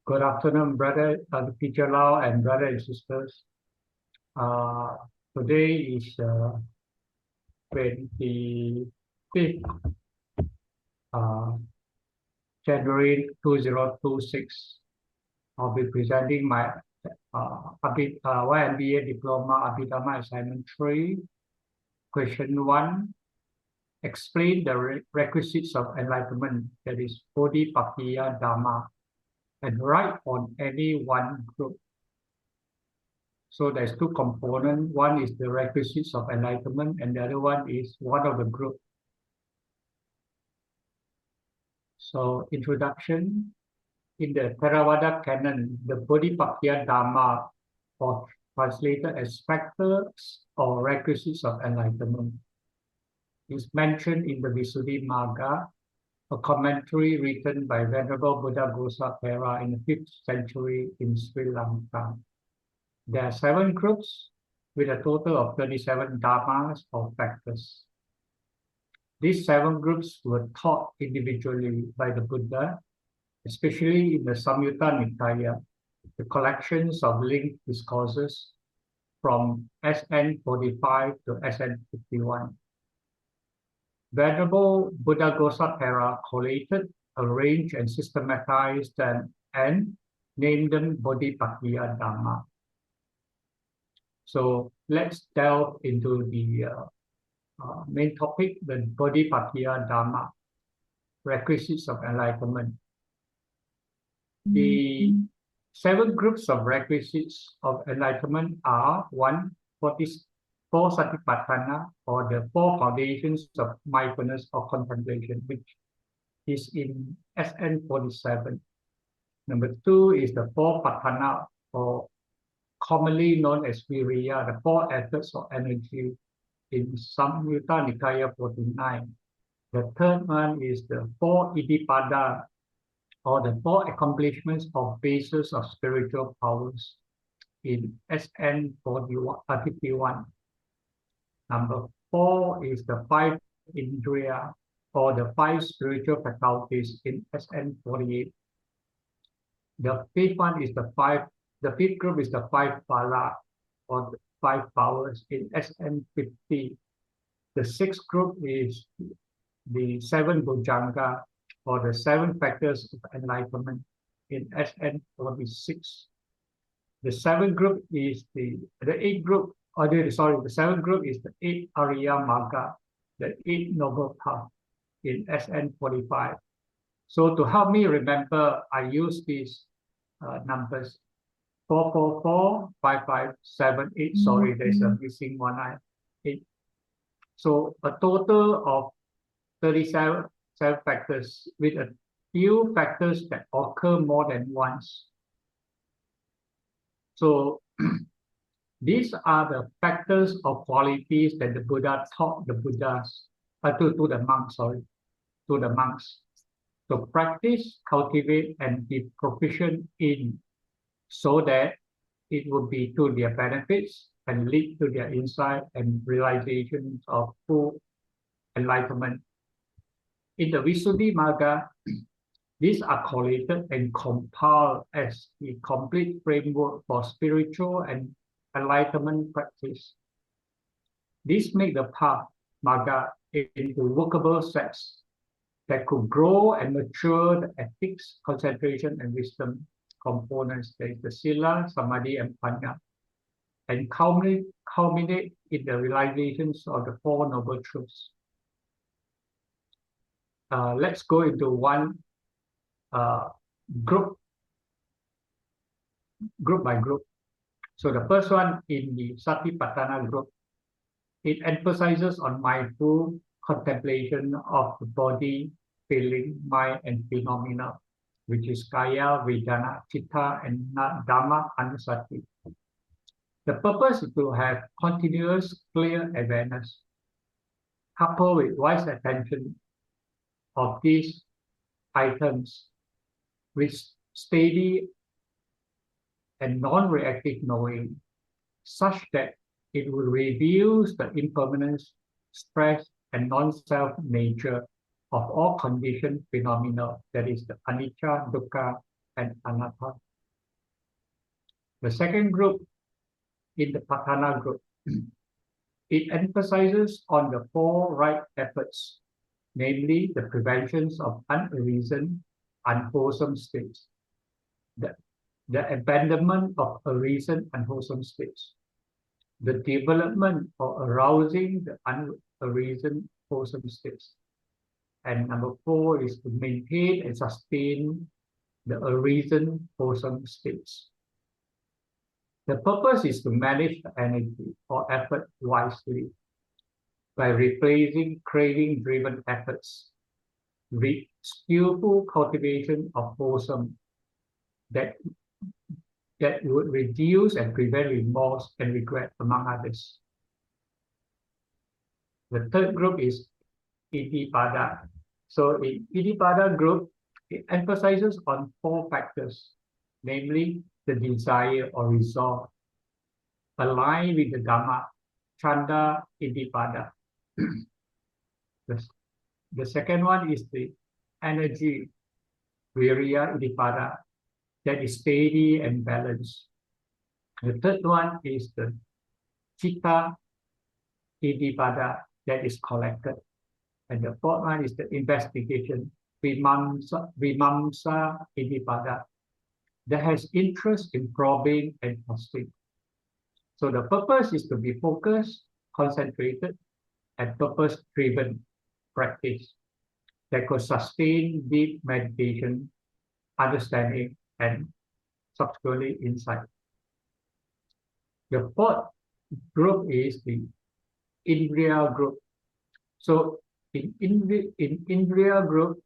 Good afternoon, brother, teacher Lau and brothers and sisters. Uh, Today is 25th January 2026. I'll be presenting my YMBA Diploma Abhidhamma Assignment 3. Question 1. Explain the requisites of enlightenment, that is Bodhipakkhiya Dhamma, and write on any one group. So there's two components. One is the requisites of enlightenment, and the other one is one of the group. So introduction. In the Theravada canon, the Bodhipakkhiya Dhamma, or translated as factors or requisites of enlightenment, is mentioned in the Visuddhimagga, a commentary written by Venerable Buddha Gosatthera in the 5th century in Sri Lanka. There are 7 groups with a total of 37 dhammas or factors. These 7 groups were taught individually by the Buddha, especially in the Samyutta Nikaya, the collections of linked discourses from SN 45 to SN 51. Venerable Buddha Gosatthera collated, arranged, and systematized them and named them Bodhipakkhiya Dhamma. So let's delve into the main topic, the Bodhipakkhiya Dhamma, requisites of enlightenment. The 7 groups of requisites of enlightenment are 1. 4 Satipatthana, or the 4 foundations of mindfulness or contemplation, which is in SN 47. Number 2 is the 4 Patthana, or commonly known as Viriya, the 4 efforts or energy in Samyutta Nikaya 49. The third one is the 4 Iddhipada, or the 4 accomplishments or bases of spiritual powers in SN 51. Number 4 is the 5 Indriya, or the 5 spiritual faculties in SN 48. The fifth one is the 5th group is the 5 Phala, or the 5 powers in SN 50. The 6th group is the 7 Bhujanga, or the 7 factors of enlightenment in SN 46. The 7th group is the 8th group, the 7th group is the 8 Arya Magga, the 8 Noble Path in SN 45. So to help me remember, I use these numbers 444, 5578. Sorry, there's a missing one. 8. So a total of 37 factors, with a few factors that occur more than once. So these are the factors or qualities that the Buddha taught the Buddhas, to the monks to practice, cultivate, and be proficient in, so that it would be to their benefits and lead to their insight and realization of full enlightenment. In the Visuddhimagga, these are collated and compiled as the complete framework for spiritual and enlightenment practice. These make the path, Magga, into workable sets that could grow and mature the ethics, concentration, and wisdom components. There is the Sila, Samadhi, and Panya, and culminate in the realizations of the 4 Noble Truths. Let's go into one group by group. So the first one in the Satipatthana group, it emphasizes on mindful contemplation of the body, feeling, mind, and phenomena, which is Kaya, Vedana, Chitta, and Dhamma Anusati. The purpose is to have continuous, clear awareness, coupled with wise attention of these items with steady and non-reactive knowing, such that it will reveal the impermanence, stress, and non-self nature of all conditioned phenomena, that is the anicca, dukkha, and anatta. The second group in the Patana group, it emphasizes on the four right efforts, namely the prevention of unarisen, unwholesome states, the abandonment of arisen, unwholesome states, the development or arousing the unarisen, wholesome states. And number four is to maintain and sustain the arisen, wholesome states. The purpose is to manage the energy or effort wisely by replacing craving-driven efforts with skillful cultivation of wholesome that would reduce and prevent remorse and regret, among others. The third group is Iddhipada. So in Iddhipada group, it emphasizes on four factors, namely the desire or resolve, aligned with the Dhamma, Chanda Iddhipada. The second one is the energy, Virya Iddhipada, that is steady and balanced. The third one is the Chitta Iddhipada, that is collected. And the fourth one is the investigation, Vimamsa Iddhipada, that has interest in probing and testing. So the purpose is to be focused, concentrated, and purpose-driven practice that could sustain deep meditation, understanding, and subsequently insight. The fourth group is the Indriya group. So in Indriya group,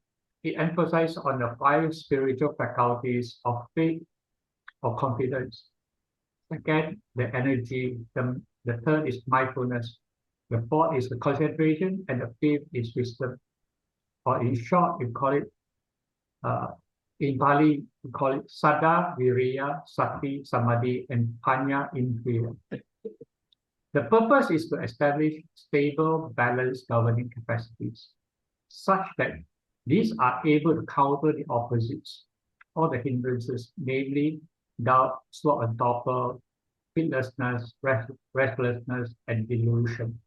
it emphasizes on the five spiritual faculties of faith or confidence. Second, the energy. The third is mindfulness. The fourth is the concentration, and the fifth is wisdom. Or in short, we call it, in Pali, we call it Saddha, Viriya, Sati, Samadhi, and Panya Indriya. The purpose is to establish stable, balanced governing capacities, such that these are able to counter the opposites or the hindrances, namely doubt, sloth and torpor, fitnessness, restlessness, and delusion,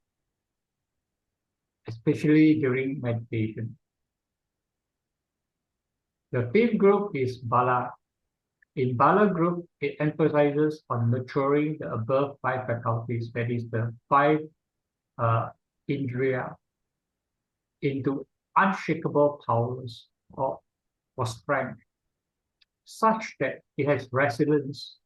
especially during meditation. The fifth group is Bala. In Bala group, it emphasizes on maturing the above five faculties, that is the five Indriya, into unshakable powers or strength, such that it has resilience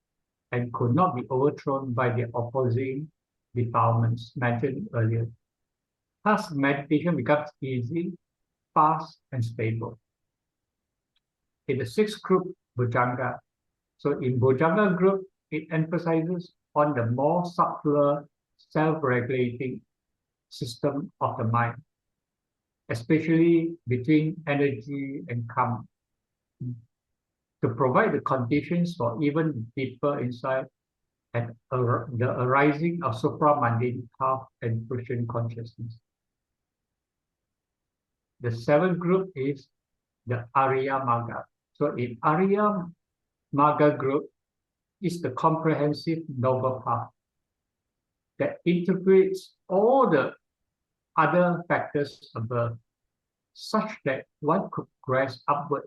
and could not be overthrown by the opposing defilements mentioned earlier. Thus, meditation becomes easy, fast, and stable. In the sixth group, Bhujanga. So in Bhujanga group, it emphasizes on the more subtler self-regulating system of the mind, especially between energy and karma, to provide the conditions for even deeper insight and the arising of supramundane path and Christian consciousness. The seventh group is the Arya Magga. So in Arya Magga group is the comprehensive noble path that integrates all the other factors above, such that one could progress upward.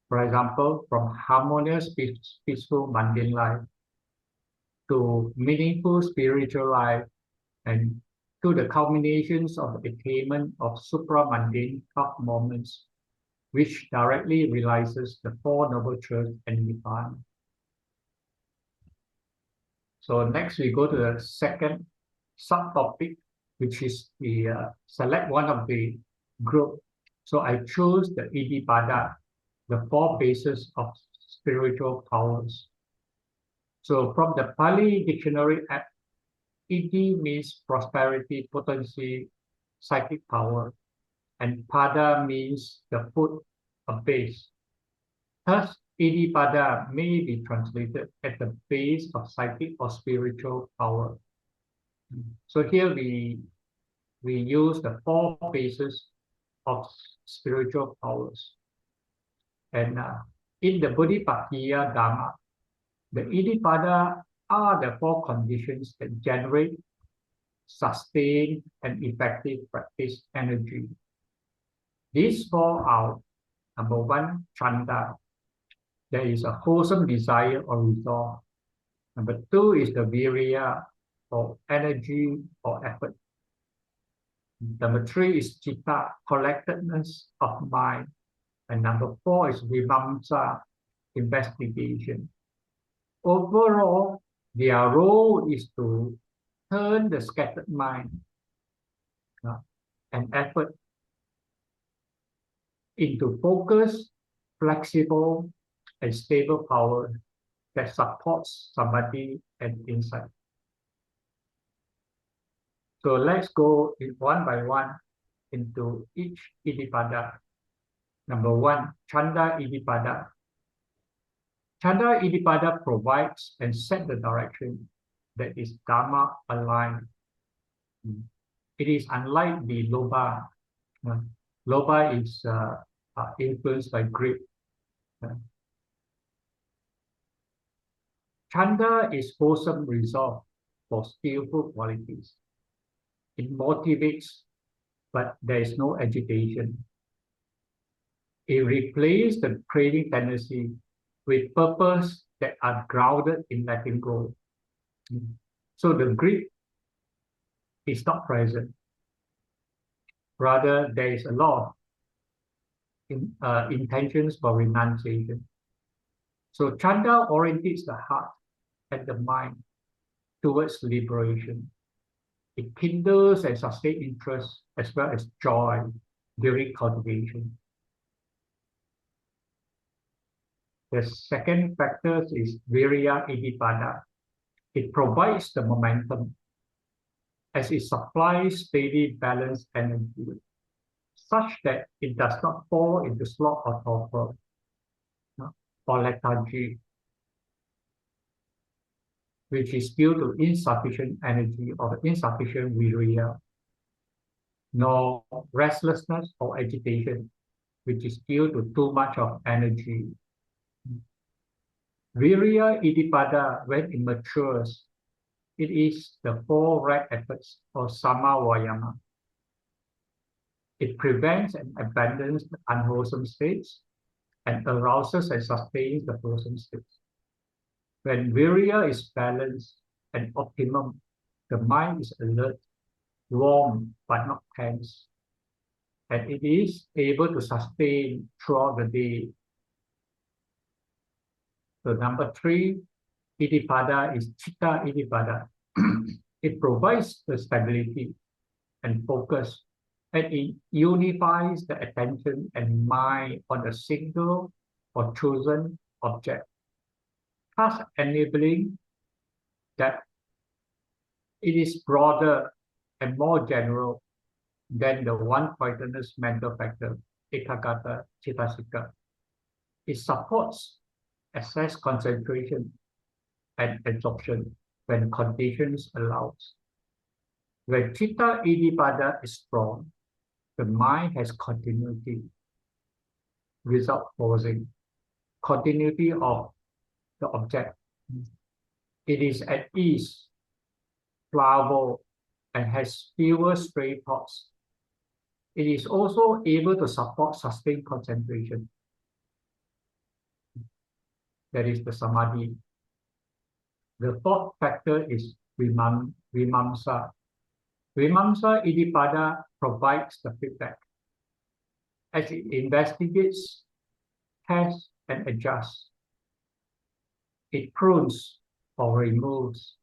For example, from harmonious, peaceful, mundane life to meaningful spiritual life, and to the culminations of the attainment of supramundane path moments, which directly realizes the Four Noble Truths and Nibbana. So next we go to the second subtopic, which is the select one of the group. So I chose the Iddhipada, the four bases of spiritual powers. So from the Pali dictionary, Iddhi means prosperity, potency, psychic power, and Pada means the foot, a base. Thus, Iddhipada may be translated at the base of psychic or spiritual power. So here we use the four bases of spiritual powers. And In the Bodhipakkhiya Dharma, the Iddhipada are the four conditions that generate, sustain, and effective practice energy. These four are: number one, chanda. There is a wholesome desire or resolve. Number two is the virya, or energy or effort. Number three is chitta, collectedness of mind. And number four is vimamsa, investigation. Overall, their role is to turn the scattered mind and effort into focused, flexible, and stable power that supports samadhi and insight. So let's go one by one into each Iddhipada. Number one, Chanda Iddhipada. Chanda Iddhipada provides and sets the direction that is Dharma aligned. It is unlike the Lobha. Lobha is influenced by greed. Chanda is wholesome resolve for skillful qualities. It motivates, but there is no agitation. It replaces the craving tendency with purpose that are grounded in letting go. So the greed is not present. Rather, there is a lot of intentions for renunciation. So Chanda orientates the heart and the mind towards liberation. It kindles and sustains interest as well as joy during cultivation. The second factor is Virya Iddhipada. It provides the momentum as it supplies steady, balanced energy, such that it does not fall into sloth or torpor or lethargy, which is due to insufficient energy or insufficient virya, nor restlessness or agitation, which is due to too much of energy. Virya Iddhipada, when it matures, it is the four right efforts or Sama Vayama. It prevents and abandons the unwholesome states and arouses and sustains the wholesome states. When virya is balanced and optimum, the mind is alert, warm but not tense, and it is able to sustain throughout the day. So number three, Iddhipada is Chitta Iddhipada. It provides the stability and focus, and it unifies the attention and mind on a single or chosen object, thus enabling that it is broader and more general than the one-pointedness mental factor, Ekagata Chittasika. It supports excess concentration and absorption when conditions allows. When Chitta Iddhipada is strong, the mind has continuity without pausing, continuity of the object. It is at ease, pliable, and has fewer stray thoughts. It is also able to support sustained concentration. That is the samadhi. The fourth factor is vimamsa. Vimamsa Iddhipada provides the feedback as it investigates, tests, and adjusts. It prunes or removes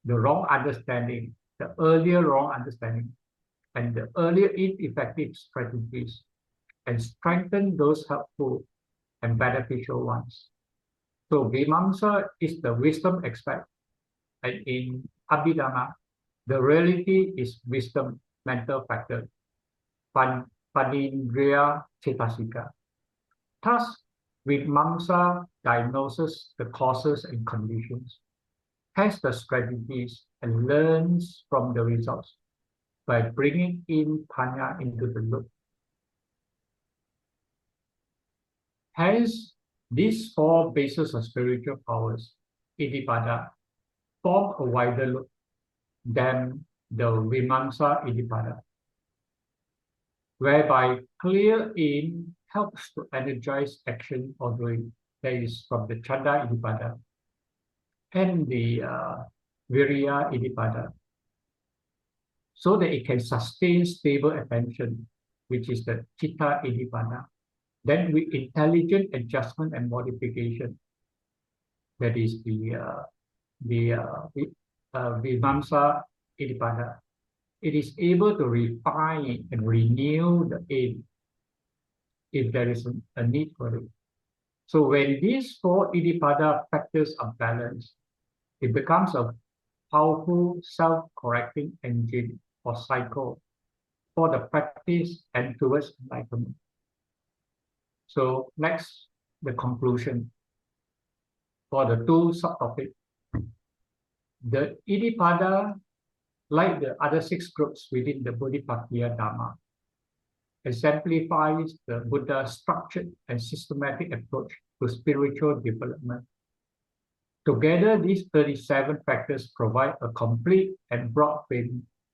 the wrong understanding, the earlier wrong understanding, and the earlier ineffective strategies, and strengthen those helpful and beneficial ones. So Vimamsa is the wisdom aspect, and in Abhidhamma, the reality is wisdom mental factor, Panindriya Chittasika. Thus, Vimamsa diagnoses the causes and conditions, tests the strategies, and learns from the results by bringing in Panya into the loop. Hence, These four bases of spiritual powers, Iddhipada, form a wider loop than the Vimamsa Iddhipada, whereby clear aim helps to energize action or doing. That is from the Chanda Iddhipada and the Virya Iddhipada, so that it can sustain stable attention, which is the Chitta Iddhipada. Then with intelligent adjustment and modification, that is the Vimamsa Iddhipada, it is able to refine and renew the aim if there is a need for it. So when these four Iddhipada factors are balanced, it becomes a powerful self-correcting engine or cycle for the practice and towards enlightenment. So next, the conclusion for the two subtopics. The Iddhipada, like the other six groups within the Bodhipakkhiya Dhamma, exemplifies the Buddha's structured and systematic approach to spiritual development. Together, these 37 factors provide a complete and broad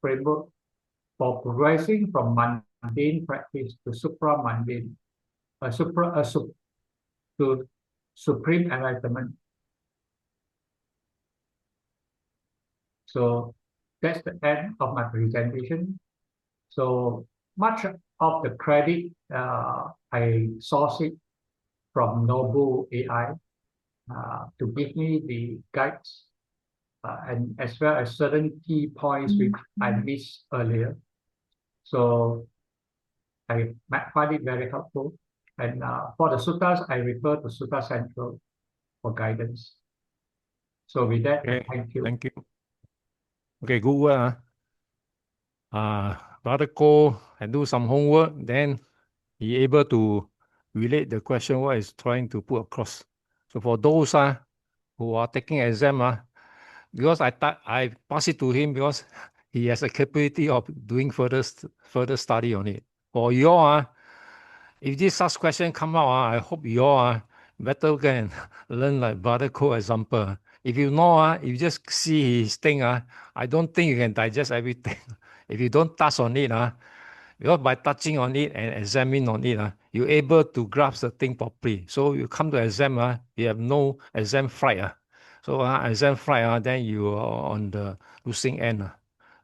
framework for progressing from mundane practice to supramundane, to supreme enlightenment. So that's the end of my presentation. So much of the credit I sourced it from Nobu AI to give me the guides and as well as certain key points which I missed earlier. So I find it very helpful. And for the suttas, I refer to Sutta Central for guidance. So with that, Okay, thank you. thank you. Okay, good work. Brother Koh and do some homework, then he able to relate the question what is trying to put across. So for those who are taking exam, because I pass it to him because he has a capability of doing further study on it. For you all, if this such question come out, I hope you all better can learn like Brother Koh example. If you know, if you just see his thing, I don't think you can digest everything. If you don't touch on it, because by touching on it and examining on it, you're able to grasp the thing properly. So you come to exam, you have no exam fright. So exam fright, then you are on the losing end.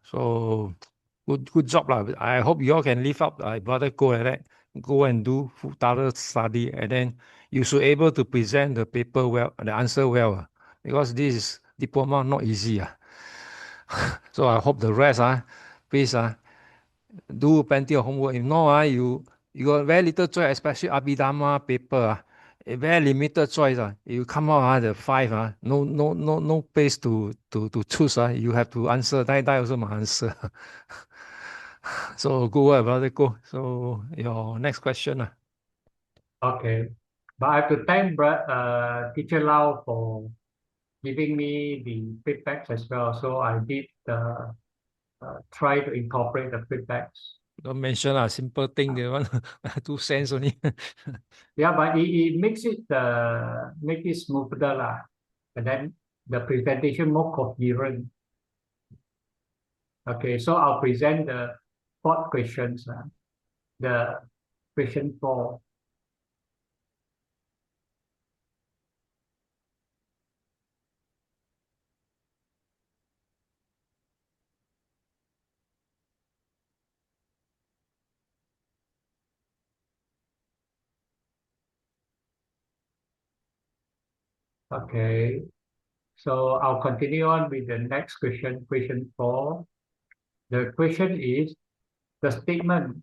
So good job. I hope you all can live up Brother Koh like that. Go and do thorough study, and then you should able to present the paper well, the answer well, because this is diploma not easy. So I hope the rest, please do plenty of homework. If not, you got very little choice, especially Abhidhamma paper. A very limited choice. You come out the 5, no place to choose. You have to answer. Die also must answer. So good work, Brother Koh. So your next question. Okay. But I have to thank Teacher Lau for giving me the feedbacks as well. So I did try to incorporate the feedbacks. Don't mention a simple thing. They want 2 cents only. Yeah, but it makes it make it smoother lah, and then the presentation more coherent. Okay, so I'll present the 4th questions. The question 4. Okay, so I'll continue on with the next question, question 4. The question is, the statement,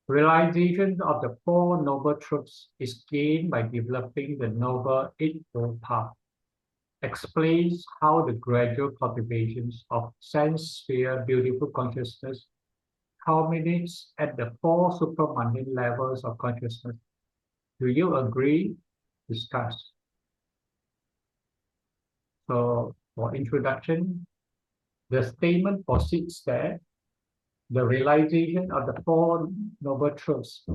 realization of the 4 noble truths is gained by developing the noble eightfold path, explains how the gradual cultivations of sense sphere beautiful consciousness culminates at the 4 supramundane levels of consciousness. Do you agree? Discuss. So for introduction, the statement posits that the realization of the 4 noble truths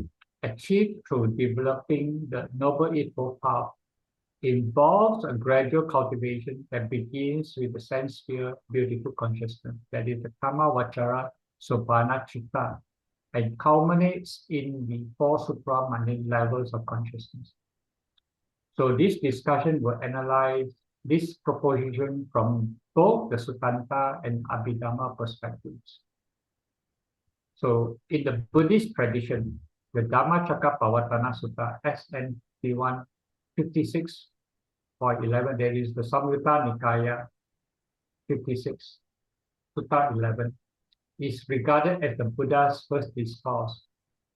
achieved through developing the Noble Eightfold Path, involves a gradual cultivation that begins with the sense sphere beautiful consciousness, that is the Kama Vachara Sopana Chitta, and culminates in the four supramundane levels of consciousness. So this discussion will analyze this proposition from both the Sutanta and Abhidhamma perspectives. So in the Buddhist tradition, the Dhammacakkappavattana Sutta, SN 56.11, there is the Samyutta Nikaya 56, Sutta 11, is regarded as the Buddha's first discourse,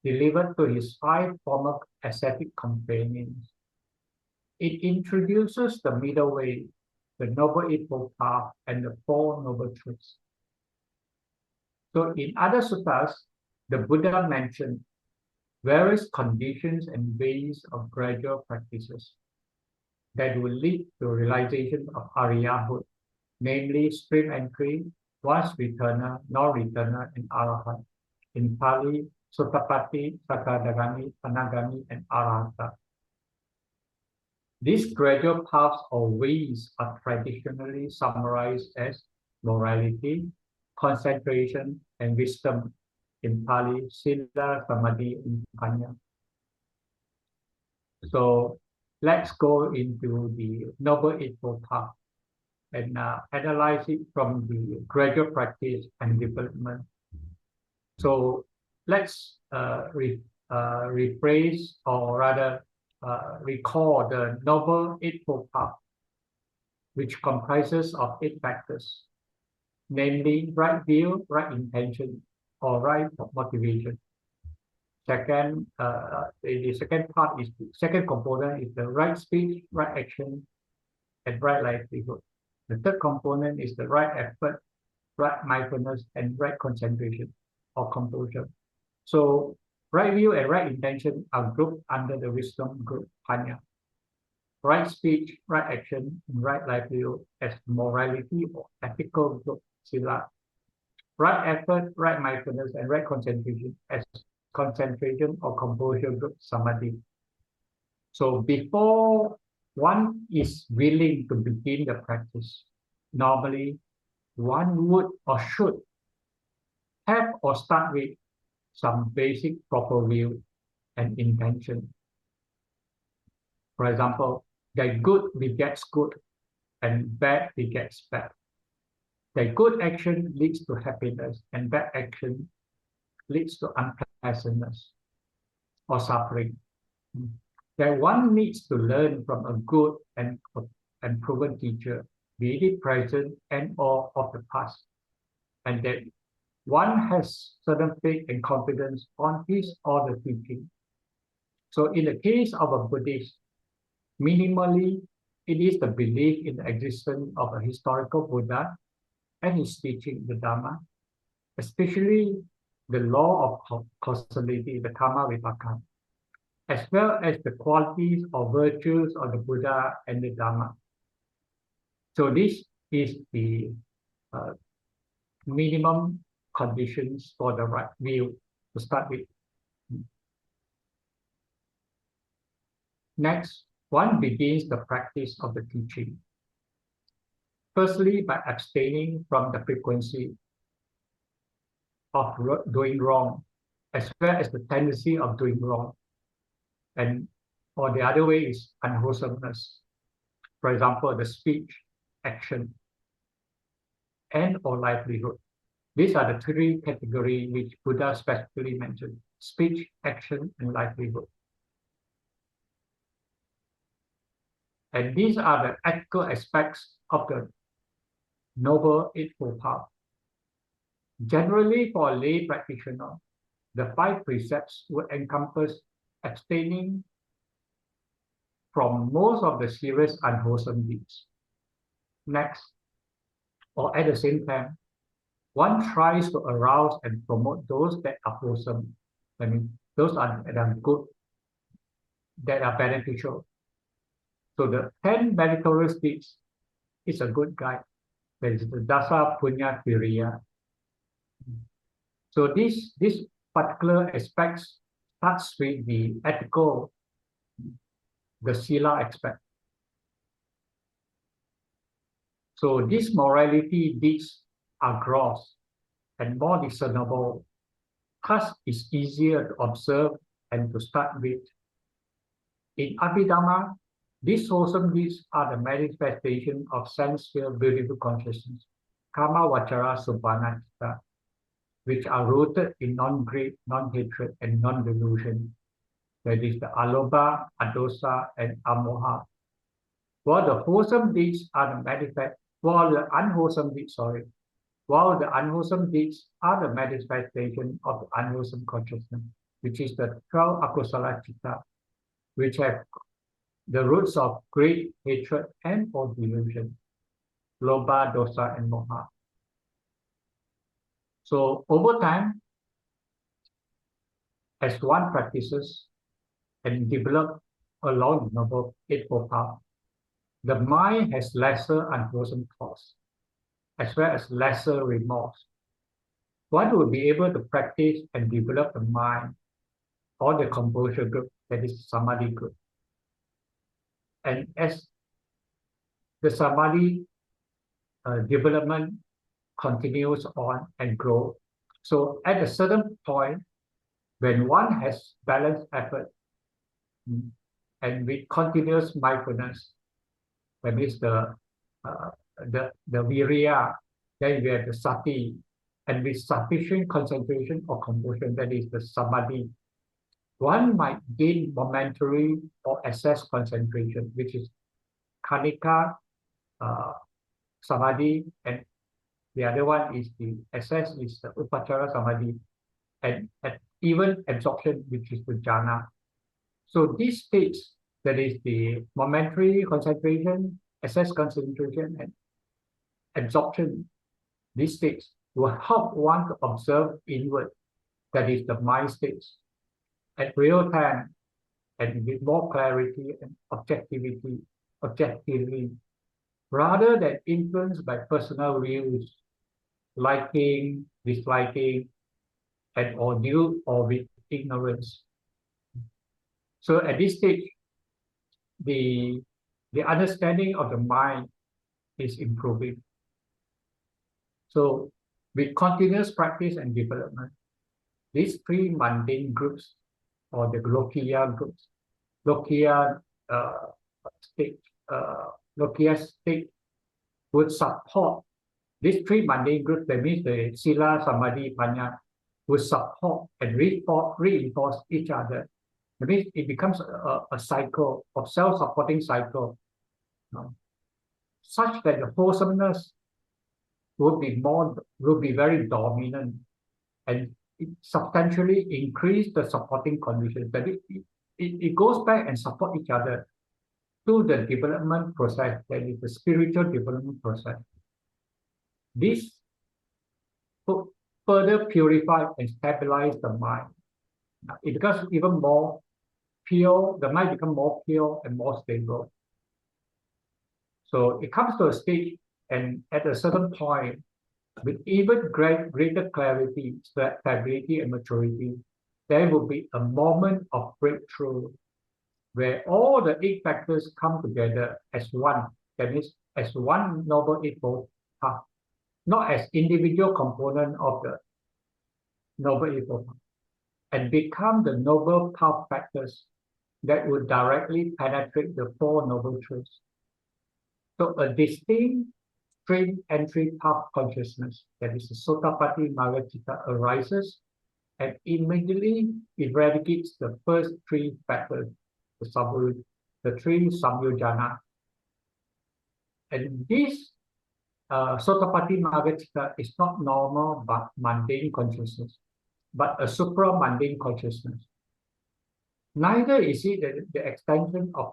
delivered to his 5 former ascetic companions. It introduces the middle way, the Noble Eightfold Path, and the 4 Noble Truths. So in other suttas, the Buddha mentioned various conditions and ways of gradual practices that will lead to realization of Aryahood, namely stream entry, once returner, non-returner, and Arahant. In Pali, Sotappatti, Sakadagami, Anagami, and Arahata. These gradual paths or ways are traditionally summarized as morality, concentration, and wisdom in Pali, Sila, Samadhi, and Panya. So let's go into the Noble Eightfold Path and analyze it from the gradual practice and development. So let's rephrase, or rather recall the Noble Eightfold Path, which comprises of 8 factors, namely right view, right intention, or right motivation. Second, the second component is the right speech, right action, and right livelihood. The third component is the right effort, right mindfulness, and right concentration or composure. So right view and right intention are grouped under the wisdom group Panya. Right speech, right action, and right livelihood as morality or ethical group Sila. Right effort, right mindfulness, and right concentration as concentration or composure group Samadhi. So before one is willing to begin the practice, normally one would or should have or start with some basic proper view and intention. For example, that good begets good and bad begets bad. That good action leads to happiness and bad action leads to unpleasantness or suffering. That one needs to learn from a good and proven teacher, be it present and or of the past, and that one has certain faith and confidence on his or the teaching. So in the case of a Buddhist, minimally, it is the belief in the existence of a historical Buddha and his teaching, the Dhamma, especially the law of causality, the karma vipaka, as well as the qualities or virtues of the Buddha and the Dhamma. So this is the minimum conditions for the right view to start with. Next, one begins the practice of the teaching. Firstly, by abstaining from the frequency of doing wrong, as well as the tendency of doing wrong. And or the other way is unwholesomeness. For example, the speech, action, and or livelihood. These are the 3 categories which Buddha specifically mentioned: speech, action, and livelihood. And these are the ethical aspects of the Noble Eightfold Path. Generally, for a lay practitioner, the 5 precepts would encompass abstaining from most of the serious unwholesome deeds. Next, or at the same time, one tries to arouse and promote those that are wholesome. I mean, those that are good, that are beneficial. So the 10 meritorious deeds is a good guide. That is the Dasa Punya Kiriya. So these particular aspects starts with the ethical, the sila aspect. So these morality deeds are gross and more discernible. Thus, it's easier to observe and to start with. In Abhidhamma, these wholesome deeds are the manifestation of sense-filled beautiful consciousness, kama vachara subhana citta, which are rooted in non-greed, non-hatred, and non-delusion. That is the alobha, adosa, and amoha. While the wholesome deeds are the while the unwholesome deeds are the manifestation of the unwholesome consciousness, which is the 12 akusala citta, which have the roots of greed, hatred, and or delusion, lobha, dosa, and moha. So over time, as one practices and develops along the Noble Eightfold Path, the mind has lesser unwholesome thoughts, as well as lesser remorse. One will be able to practice and develop the mind or the composure group, that is samadhi group. And as the samadhi development continues on and grows, so at a certain point, when one has balanced effort and with continuous mindfulness, that means the virya, then we have the sati, and with sufficient concentration or composure, that is the samadhi, one might gain momentary or excess concentration, which is kanika samadhi, and the other one is the excess is the upachara samadhi, and even absorption, which is the jhana. So these states, that is the momentary concentration, excess concentration, and absorption, these states will help one to observe inward, that is the mind states, at real time and with more clarity and objectively, rather than influenced by personal views, liking, disliking, and or due or with ignorance. So at this stage, the understanding of the mind is improving. So with continuous practice and development, these three mundane groups, or the Lokiya groups, Lokiya state would support these three mundane groups. That means the Sila, Samadhi, Panya would support and reinforce each other. That means it becomes a cycle of self-supporting cycle, such that the wholesomeness would be very dominant, and it substantially increase the supporting conditions. That it goes back and support each other to the development process, that is the spiritual development process. This further purify and stabilize the mind. It becomes even more pure, the mind becomes more pure and more stable. So it comes to a stage, and at a certain point, with even greater clarity, stability, and maturity, there will be a moment of breakthrough where all the 8 factors come together as one. That means as one Noble Eightfold Path, not as individual component of the Noble Eightfold Path, and become the Noble Path factors that will directly penetrate the 4 Noble Truths. So a distinct straight entry path consciousness, that is the Sotapatti Magga Citta, arises and immediately eradicates the first 3 factors, the 3 samyojana. And this Sotapatti Magga Citta is not normal but mundane consciousness, but a supra-mundane consciousness. Neither is it the extension of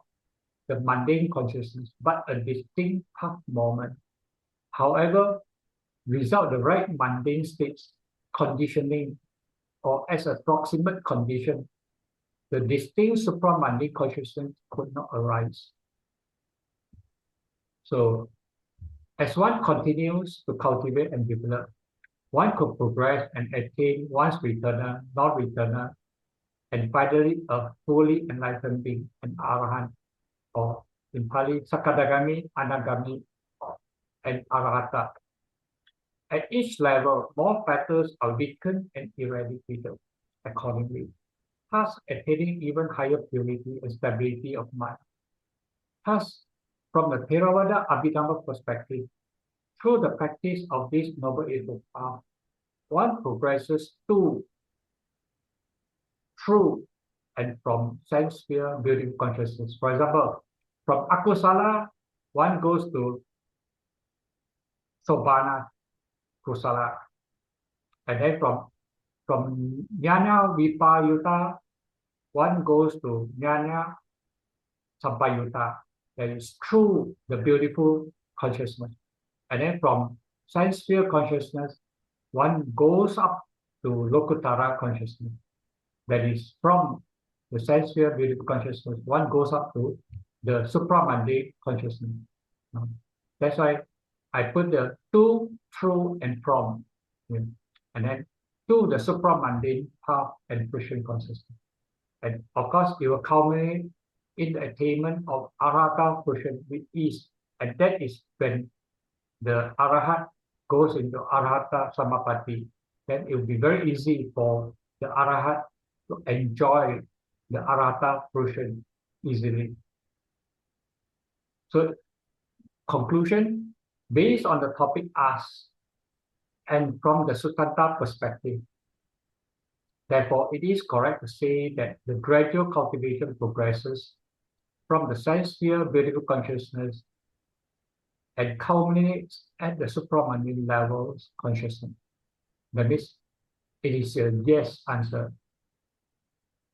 the mundane consciousness, but a distinct path moment. However, without the right mundane states, conditioning, or as a proximate condition, the distinct supra-mundane consciousness could not arise. So, as one continues to cultivate and develop, one could progress and attain one's returner, non-returner, and finally a fully enlightened being, an arahant, or in Pali, Sakadagami, Anagami, and Arahata. At each level, more factors are weakened and eradicated accordingly, thus attaining even higher purity and stability of mind. Thus, from the Theravada Abhidhamma perspective, through the practice of this Noble Eightfold Path, one progresses to, through, and from sense sphere building consciousness. For example, from Akusala, one goes to Sobhana Kusala. And then from Jnana Vipayuta, one goes to Jnana Sampayuta. That is through the beautiful consciousness. And then from sense sphere consciousness, one goes up to Lokutara consciousness. That is from the sense sphere beautiful consciousness, one goes up to the supramundane consciousness. That's why I put the to, through, and from. And then to the supramundane path and fruition consciousness. And of course, it will culminate in the attainment of Arahata fruition with ease. And that is when the Arahat goes into Arahata Samapatti. Then it will be very easy for the Arahat to enjoy the Arahata fruition easily. So, conclusion, based on the topic asked, and from the Sutanta perspective, therefore, it is correct to say that the gradual cultivation progresses from the sense sphere beautiful consciousness and culminates at the supramundane levels consciousness. That means it is a yes answer.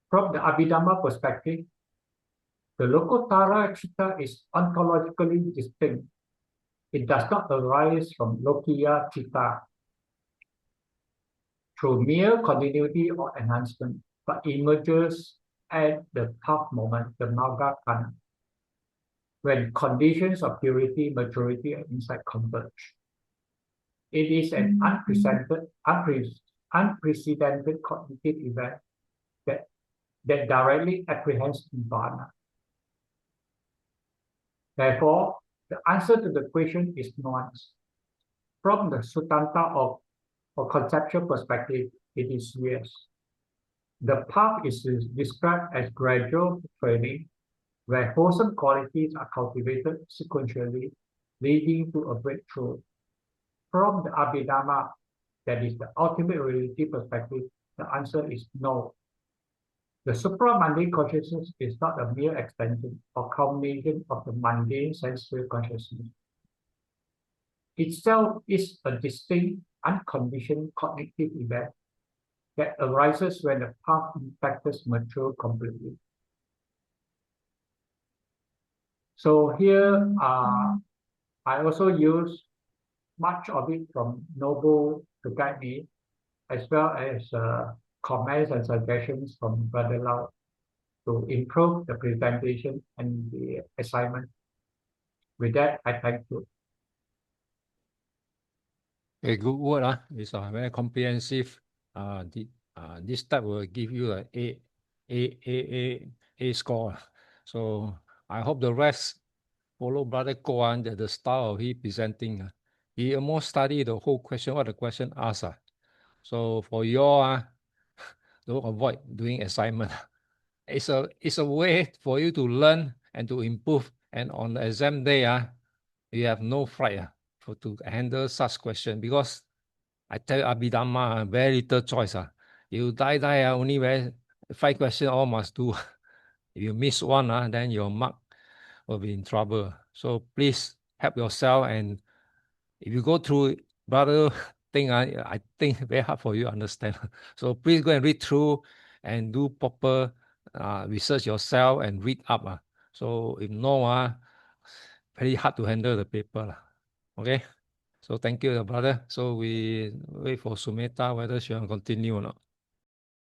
From the Abhidhamma perspective, the Lokotara Chitta is ontologically distinct. It does not arise from Lokiya Chitta through mere continuity or enhancement, but emerges at the path moment, the Magga Kana, when conditions of purity, maturity, and insight converge. It is an unprecedented cognitive event that directly apprehends Nirvana. Therefore, the answer to the question is nuanced. From the Sutanta or conceptual perspective, it is yes. The path is described as gradual training, where wholesome qualities are cultivated sequentially, leading to a breakthrough. From the Abhidhamma, that is the ultimate reality perspective, the answer is no. The supramundane consciousness is not a mere extension or culmination of the mundane sense sphere consciousness. Itself is a distinct, unconditioned cognitive event that arises when the path factors mature completely. So here, I also use much of it from Noble to guide me, as well as comments and suggestions from Brother Lau to improve the presentation and the assignment. With that, I thank you. A good word, it's very comprehensive. This type will give you a score. So I hope the rest follow Brother Koh, the style of he presenting. He almost studied the whole question, what the question asks. So for you, don't avoid doing assignment. It's a way for you to learn and to improve. And on the exam day, you have no fright to handle such question, because I tell you, Abhidhamma, very little choice. You die, only 5 questions all must do. If you miss one, then your mark will be in trouble. So please help yourself, and if you go through brother thing, I think very hard for you to understand. So please go and read through and do proper research yourself and read up. So if no, very hard to handle the paper. Okay? So thank you, brother. So we wait for Sumeta whether she will continue or not.